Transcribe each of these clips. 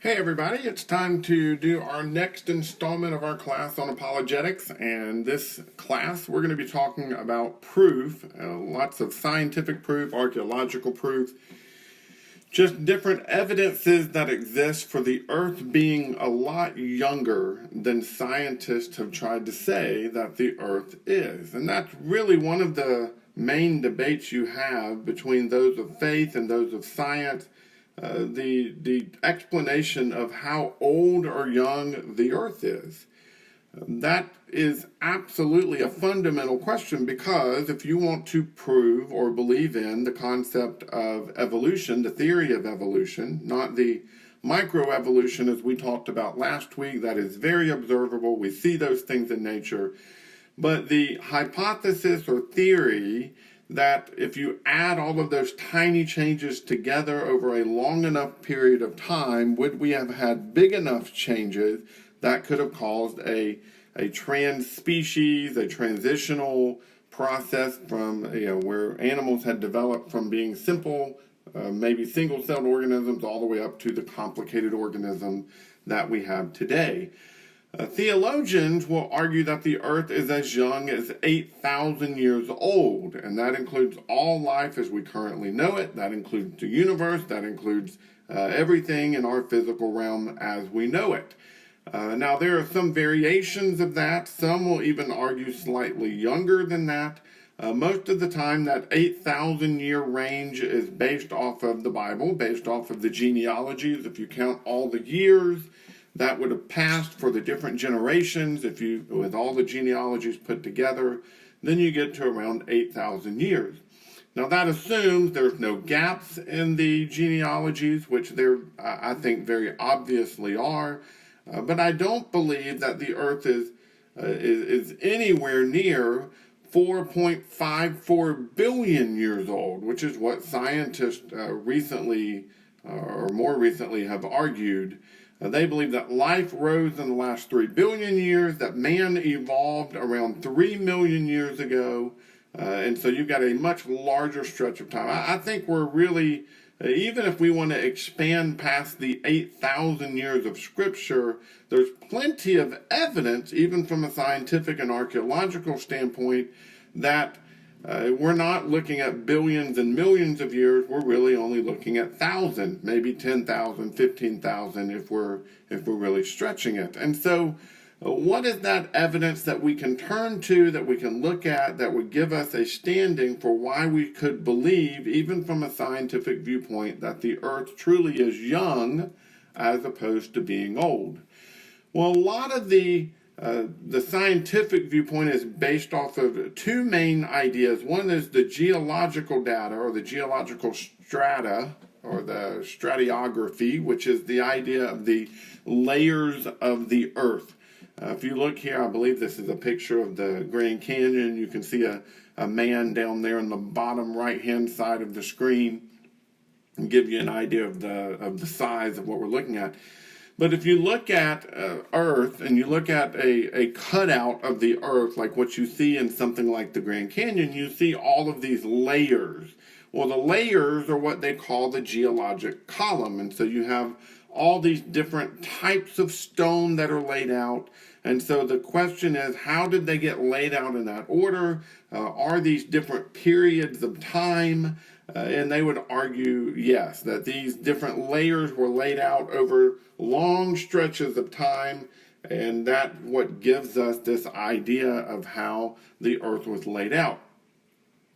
Hey everybody, it's time to do our next installment of our class on apologetics, and this class we're going to be talking about proof, lots of scientific proof, archaeological proof, just different evidences that exist for the earth being a lot younger than scientists have tried to say that the earth is. And that's really one of the main debates you have between those of faith and those of science. The explanation of how old or young the earth is. That is absolutely a fundamental question, because if you want to prove or believe in the concept of evolution, the theory of evolution, not the microevolution as we talked about last week, that is very observable, we see those things in nature, but the hypothesis or theory that if you add all of those tiny changes together over a long enough period of time, would we have had big enough changes that could have caused a trans species, a transitional process from where animals had developed from being simple, maybe single-celled organisms, all the way up to the complicated organism that we have today. Theologians will argue that the earth is as young as 8,000 years old, and that includes all life as we currently know it. That includes the universe. That includes everything in our physical realm as we know it. Now, there are some variations of that. Some will even argue slightly younger than that. Most of the time, that 8,000 year range is based off of the Bible, based off of the genealogies. If you count all the years that would have passed for the different generations, if you, with all the genealogies put together, then you get to around 8,000 years. Now that assumes there's no gaps in the genealogies, which there, I think, very obviously are. But I don't believe that the Earth is anywhere near 4.54 billion years old, which is what scientists recently, or more recently, have argued. They believe that life rose in the last 3 billion years, that man evolved around 3 million years ago, and so you've got a much larger stretch of time. I think we're really, even if we want to expand past the 8,000 years of Scripture, there's plenty of evidence, even from a scientific and archaeological standpoint, that we're not looking at billions and millions of years. We're really only looking at thousands, maybe 10,000, 15,000 if we're really stretching it. And so what is that evidence that we can turn to, that we can look at, that would give us a standing for why we could believe, even from a scientific viewpoint, that the earth truly is young as opposed to being old? Well, a lot of the scientific viewpoint is based off of two main ideas. One is the geological data, or the geological strata, or the stratigraphy, which is the idea of the layers of the earth. If you look here, I believe this is a picture of the Grand Canyon. You can see a man down there on the bottom right-hand side of the screen, and give you an idea of the size of what we're looking at. But if you look at Earth, and you look at a cutout of the Earth, like what you see in something like the Grand Canyon, you see all of these layers. Well, the layers are what they call the geologic column. And so you have all these different types of stone that are laid out. And so the question is, how did they get laid out in that order? Are these different periods of time? And they would argue, yes, that these different layers were laid out over long stretches of time, and that's what gives us this idea of how the earth was laid out.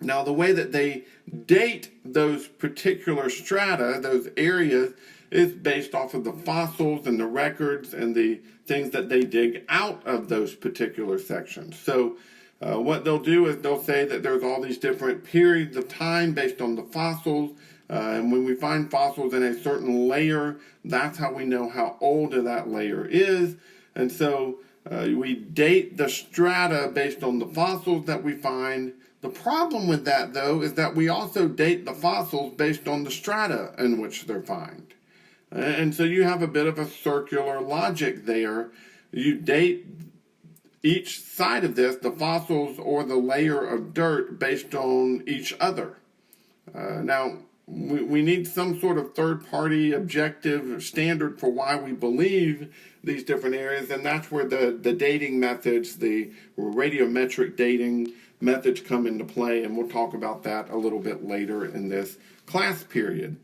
Now, the way that they date those particular strata, those areas, is based off of the fossils and the records and the things that they dig out of those particular sections. So what they'll do is they'll say that there's all these different periods of time based on the fossils, and when we find fossils in a certain layer, that's how we know how old that layer is. And so we date the strata based on the fossils that we find. The problem with that, though, is that we also date the fossils based on the strata in which they're found. And so you have a bit of a circular logic there. You date each side of this, the fossils or the layer of dirt, based on each other. Now, we need some sort of third-party objective standard for why we believe these different areas, and that's where the dating methods, the radiometric dating methods come into play, and we'll talk about that a little bit later in this class period.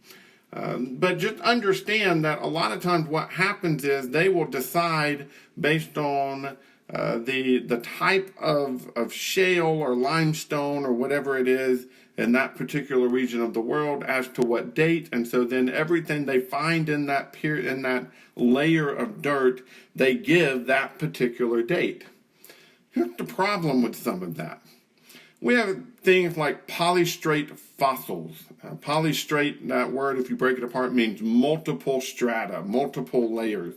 But just understand that a lot of times what happens is they will decide based on the type of shale or limestone or whatever it is in that particular region of the world as to what date, and so then everything they find in that in that layer of dirt, they give that particular date. Here's the problem with some of that. We have things like polystrate fossils. Polystrate, that word, if you break it apart, means multiple strata, multiple layers.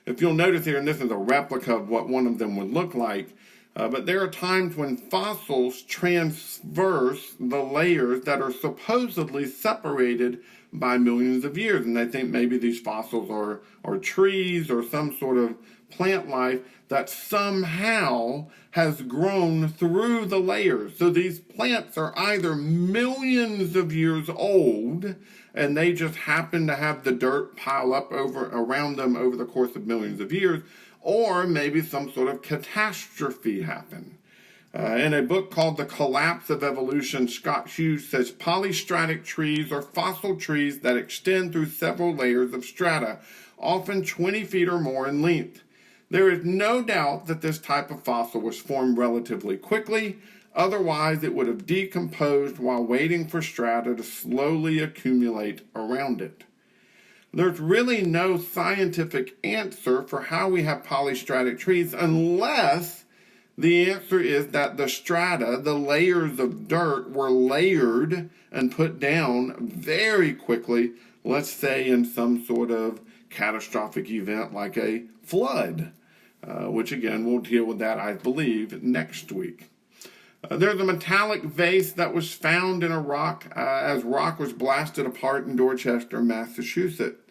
If you'll notice here, and this is a replica of what one of them would look like, but there are times when fossils transverse the layers that are supposedly separated by millions of years. And they think maybe these fossils are trees or some sort of plant life that somehow has grown through the layers. So these plants are either millions of years old and they just happen to have the dirt pile up around them over the course of millions of years, or maybe some sort of catastrophe happened. In a book called The Collapse of Evolution, Scott Hughes says polystratic trees are fossil trees that extend through several layers of strata, often 20 feet or more in length. There is no doubt that this type of fossil was formed relatively quickly, otherwise it would have decomposed while waiting for strata to slowly accumulate around it. There's really no scientific answer for how we have polystratic trees unless the answer is that the strata, the layers of dirt, were layered and put down very quickly, let's say in some sort of catastrophic event like a flood, which again, we'll deal with that, I believe, next week. There's a metallic vase that was found in a rock as rock was blasted apart in Dorchester, Massachusetts.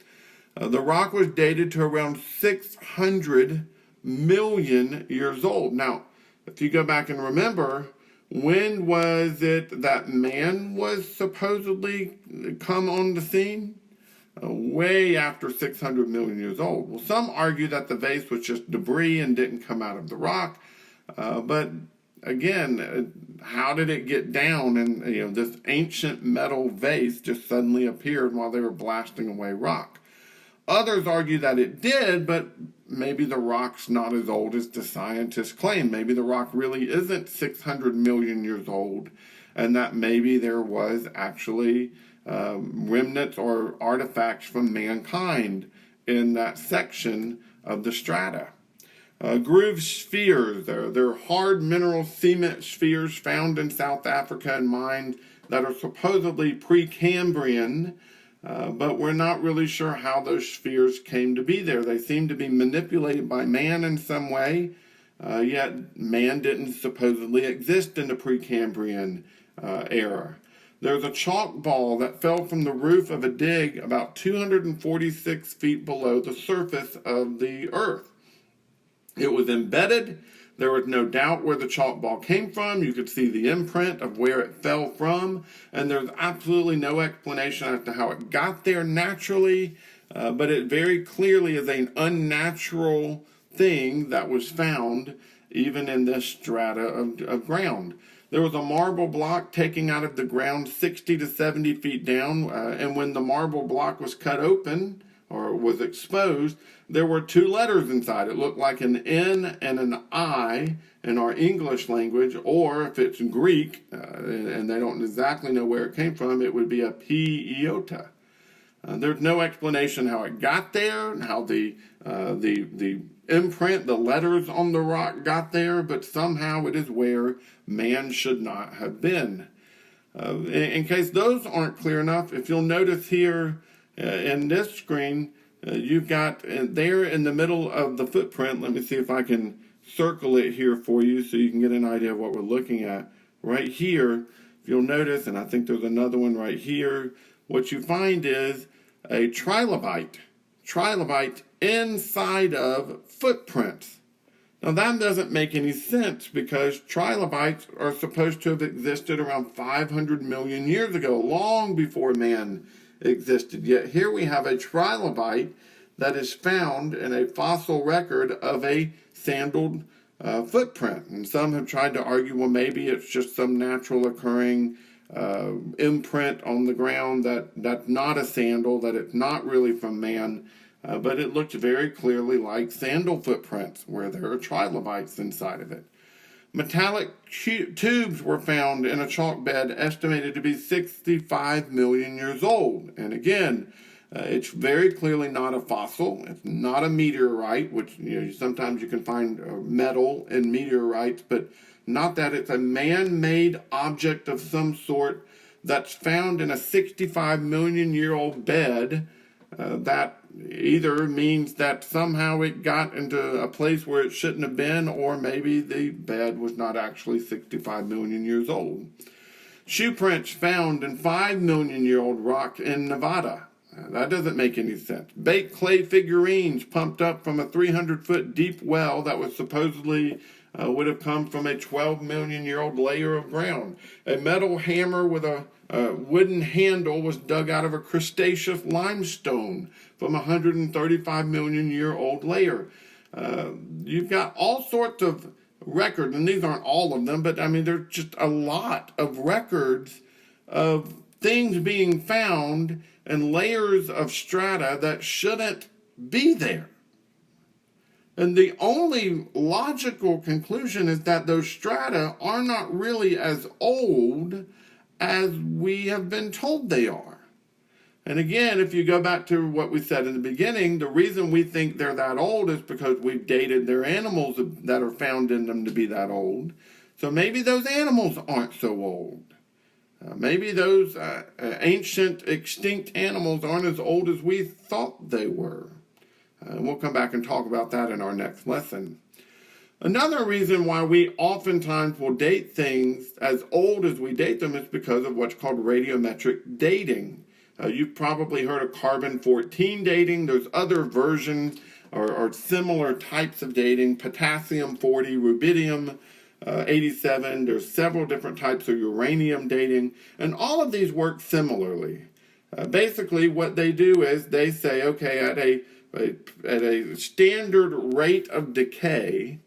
The rock was dated to around 600 million years old. Now, if you go back and remember, when was it that man was supposedly come on the scene? Way after 600 million years old. Well, some argue that the vase was just debris and didn't come out of the rock, but again, how did it get down? And this ancient metal vase just suddenly appeared while they were blasting away rock. Others argue that it did, but maybe the rock's not as old as the scientists claim. Maybe the rock really isn't 600 million years old, and that maybe there was actually remnants or artifacts from mankind in that section of the strata. Groove spheres, they're hard mineral cement spheres found in South Africa and mines that are supposedly Precambrian, but we're not really sure how those spheres came to be there. They seem to be manipulated by man in some way, yet man didn't supposedly exist in the Precambrian era. There's a chalk ball that fell from the roof of a dig about 246 feet below the surface of the earth. It was embedded. There was no doubt where the chalk ball came from. You could see the imprint of where it fell from, and there's absolutely no explanation as to how it got there naturally, but it very clearly is an unnatural thing that was found even in this strata of ground. There was a marble block taken out of the ground 60 to 70 feet down, and when the marble block was cut open, or was exposed, there were two letters inside. It looked like an N and an I in our English language, or if it's Greek, and they don't exactly know where it came from, it would be a P iota. There's no explanation how it got there, and how the imprint, the letters on the rock got there, but somehow it is where man should not have been. In case those aren't clear enough, if you'll notice here in this screen, you've got there in the middle of the footprint, let me see if I can circle it here for you so you can get an idea of what we're looking at. Right here, if you'll notice, and I think there's another one right here, what you find is a trilobite inside of footprints. Now that doesn't make any sense because trilobites are supposed to have existed around 500 million years ago, long before man existed. Yet here we have a trilobite that is found in a fossil record of a sandaled footprint. And some have tried to argue, well, maybe it's just some natural occurring imprint on the ground that's not a sandal, that it's not really from man. But it looks very clearly like sandal footprints where there are trilobites inside of it. Metallic tubes were found in a chalk bed estimated to be 65 million years old. And again, it's very clearly not a fossil. It's not a meteorite, which sometimes you can find metal in meteorites, but not that. It's a man-made object of some sort that's found in a 65 million year old bed that either means that somehow it got into a place where it shouldn't have been, or maybe the bed was not actually 65 million years old. Shoe prints found in 5 million year old rock in Nevada. That doesn't make any sense. Baked clay figurines pumped up from a 300-foot deep well that was supposedly would have come from a 12 million year old layer of ground. A metal hammer with a wooden handle was dug out of a Cretaceous limestone from a 135 million year old layer. You've got all sorts of records, and these aren't all of them, but I mean, there's just a lot of records of things being found and layers of strata that shouldn't be there. And the only logical conclusion is that those strata are not really as old as we have been told they are. And again, if you go back to what we said in the beginning, the reason we think they're that old is because we've dated their animals that are found in them to be that old. So maybe those animals aren't so old. Maybe those ancient extinct animals aren't as old as we thought they were. We'll come back and talk about that in our next lesson. Another reason why we oftentimes will date things as old as we date them is because of what's called radiometric dating. You've probably heard of carbon-14 dating. There's other versions or similar types of dating, potassium-40, rubidium 87. There's several different types of uranium dating, and all of these work similarly. Basically, what they do is they say, okay, at a standard rate of decay,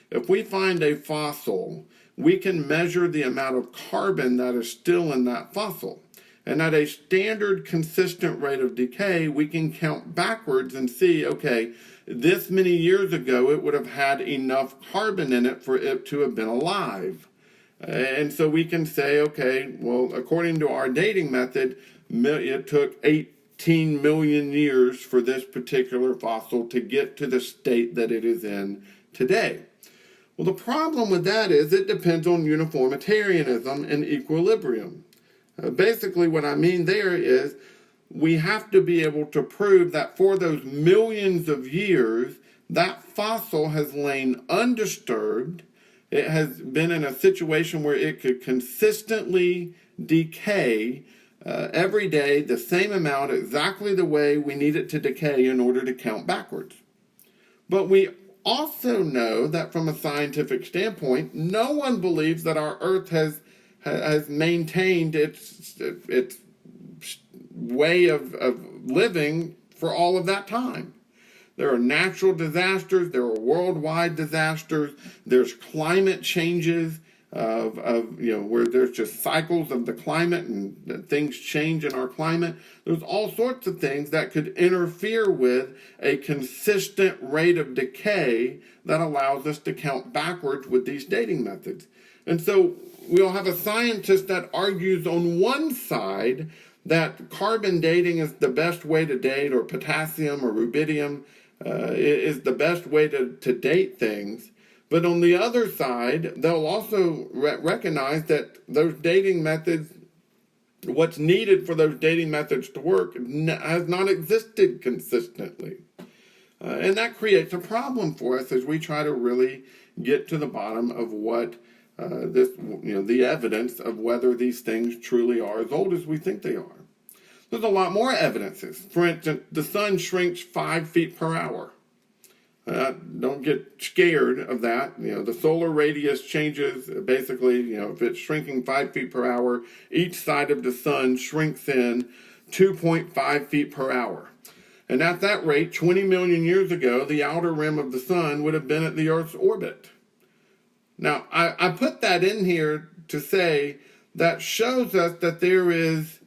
if we find a fossil, we can measure the amount of carbon that is still in that fossil. And at a standard consistent rate of decay, we can count backwards and see, okay, this many years ago, it would have had enough carbon in it for it to have been alive. And so we can say, okay, well, according to our dating method, it took 18 million years for this particular fossil to get to the state that it is in today. Well, the problem with that is it depends on uniformitarianism and equilibrium. Basically, what I mean there is we have to be able to prove that for those millions of years, that fossil has lain undisturbed. It has been in a situation where it could consistently decay every day the same amount, exactly the way we need it to decay in order to count backwards. But we also know that from a scientific standpoint, no one believes that our Earth has maintained its way of living for all of that time. There are natural disasters, there are worldwide disasters, there's climate changes where there's just cycles of the climate and things change in our climate. There's all sorts of things that could interfere with a consistent rate of decay that allows us to count backwards with these dating methods. And so we'll have a scientist that argues on one side that carbon dating is the best way to date, or potassium or rubidium is the best way to date things. But on the other side, they'll also recognize that those dating methods, what's needed for those dating methods to work, has not existed consistently. And that creates a problem for us as we try to really get to the bottom of what the evidence of whether these things truly are as old as we think they are. There's a lot more evidences. For instance, the sun shrinks 5 feet per hour. Don't get scared of that. The solar radius changes basically, if it's shrinking 5 feet per hour, each side of the sun shrinks in 2.5 feet per hour. And at that rate, 20 million years ago, the outer rim of the sun would have been at the Earth's orbit. Now, I put that in here to say that shows us that there is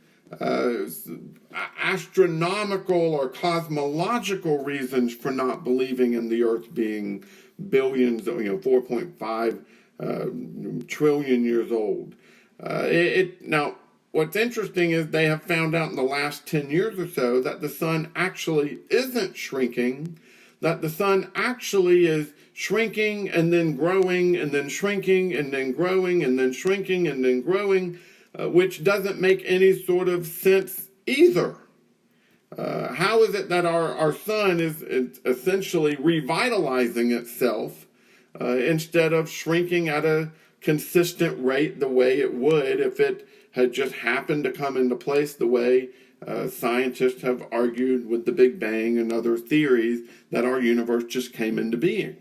astronomical or cosmological reasons for not believing in the Earth being billions, 4.5 trillion years old. Now, what's interesting is they have found out in the last 10 years or so that the sun actually isn't shrinking, that the sun actually is shrinking and then growing and then shrinking and then growing and then shrinking and then growing, which doesn't make any sort of sense either. How is it that our sun is essentially revitalizing itself instead of shrinking at a consistent rate the way it would if it had just happened to come into place the way scientists have argued with the Big Bang and other theories that our universe just came into being?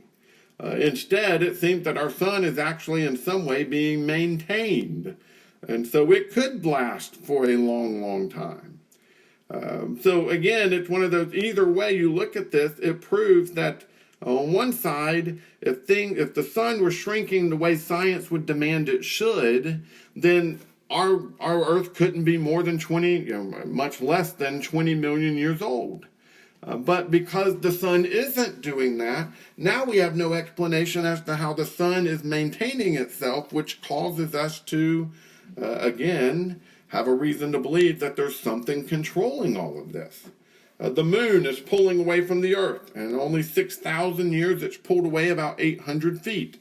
Instead, it seems that our sun is actually in some way being maintained. And so it could last for a long, long time. So again, it's one of those, either way you look at this, it proves that on one side, if the sun were shrinking the way science would demand it should, then our Earth couldn't be more than much less than 20 million years old. But because the sun isn't doing that, now we have no explanation as to how the sun is maintaining itself, which causes us to, again, have a reason to believe that there's something controlling all of this. The moon is pulling away from the Earth, and in only 6,000 years it's pulled away about 800 feet.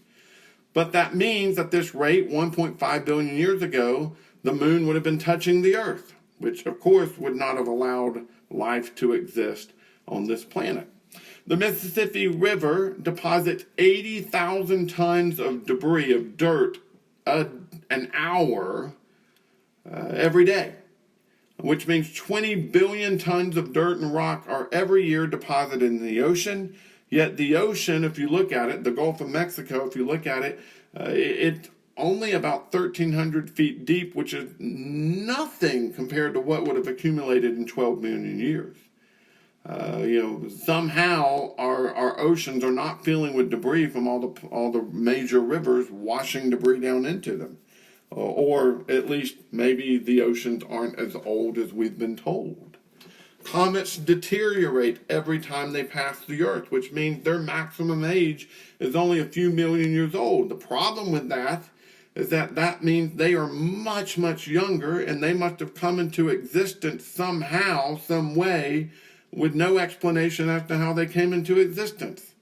But that means at this rate, 1.5 billion years ago, the moon would have been touching the Earth, which of course would not have allowed life to exist on this planet. The Mississippi River deposits 80,000 tons of debris, of dirt, an hour every day, which means 20 billion tons of dirt and rock are every year deposited in the ocean. Yet the ocean, if you look at it, the Gulf of Mexico, if you look at it, it's only about 1,300 feet deep, which is nothing compared to what would have accumulated in 12 million years. Somehow our oceans are not filling with debris from all the major rivers washing debris down into them. Or at least maybe the oceans aren't as old as we've been told. Comets deteriorate every time they pass the Earth, which means their maximum age is only a few million years old. The problem with that is that means they are much, much younger, and they must have come into existence somehow, some way, with no explanation as to how they came into existence.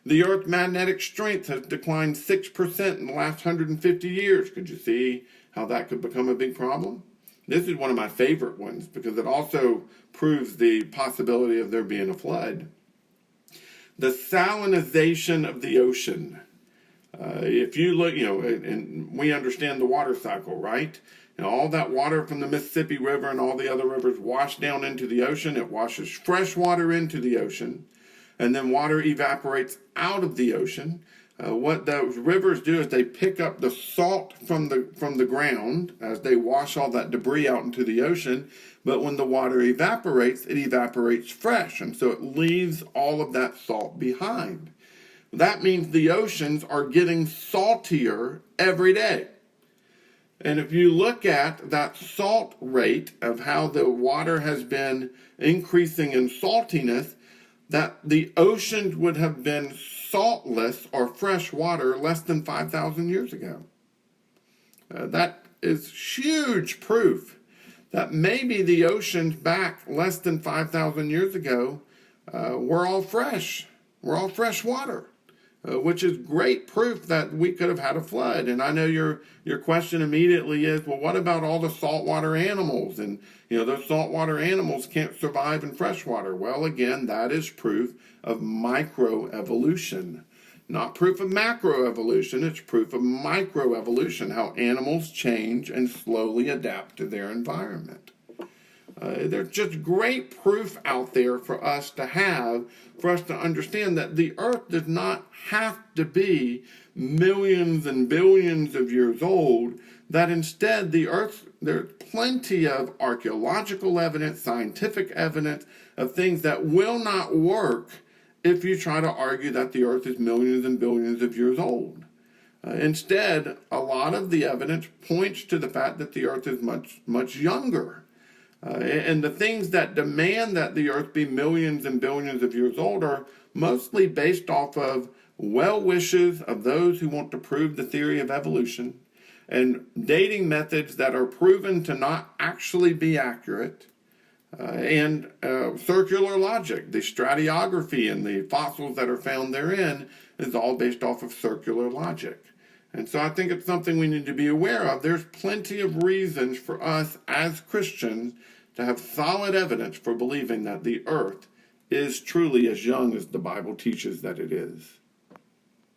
The Earth's magnetic strength has declined 6% in the last 150 years. Could you see how that could become a big problem? This is one of my favorite ones because it also proves the possibility of there being a flood. The salinization of the ocean. If you look, and we understand the water cycle, right? All that water from the Mississippi River and all the other rivers wash down into the ocean. It washes fresh water into the ocean. And then water evaporates out of the ocean. What those rivers do is they pick up the salt from the ground as they wash all that debris out into the ocean. But when the water evaporates, it evaporates fresh. And so it leaves all of that salt behind. That means the oceans are getting saltier every day. And if you look at that salt rate of how the water has been increasing in saltiness, that the oceans would have been saltless or fresh water less than 5,000 years ago. That is huge proof that maybe the oceans back less than 5,000 years ago were all fresh. We're all fresh water, which is great proof that we could have had a flood. And I know your question immediately is, well, what about all the saltwater animals? And, those saltwater animals can't survive in freshwater. Well, again, that is proof of microevolution. Not proof of macroevolution, it's proof of microevolution, how animals change and slowly adapt to their environment. There's just great proof out there for us to understand that the earth does not have to be millions and billions of years old, that instead the earth, there's plenty of archaeological evidence, scientific evidence of things that will not work if you try to argue that the earth is millions and billions of years old. Instead, a lot of the evidence points to the fact that the earth is much, much younger. And the things that demand that the earth be millions and billions of years old are mostly based off of well wishes of those who want to prove the theory of evolution, and dating methods that are proven to not actually be accurate, and circular logic. The stratigraphy and the fossils that are found therein is all based off of circular logic. And so I think it's something we need to be aware of. There's plenty of reasons for us as Christians to have solid evidence for believing that the earth is truly as young as the Bible teaches that it is.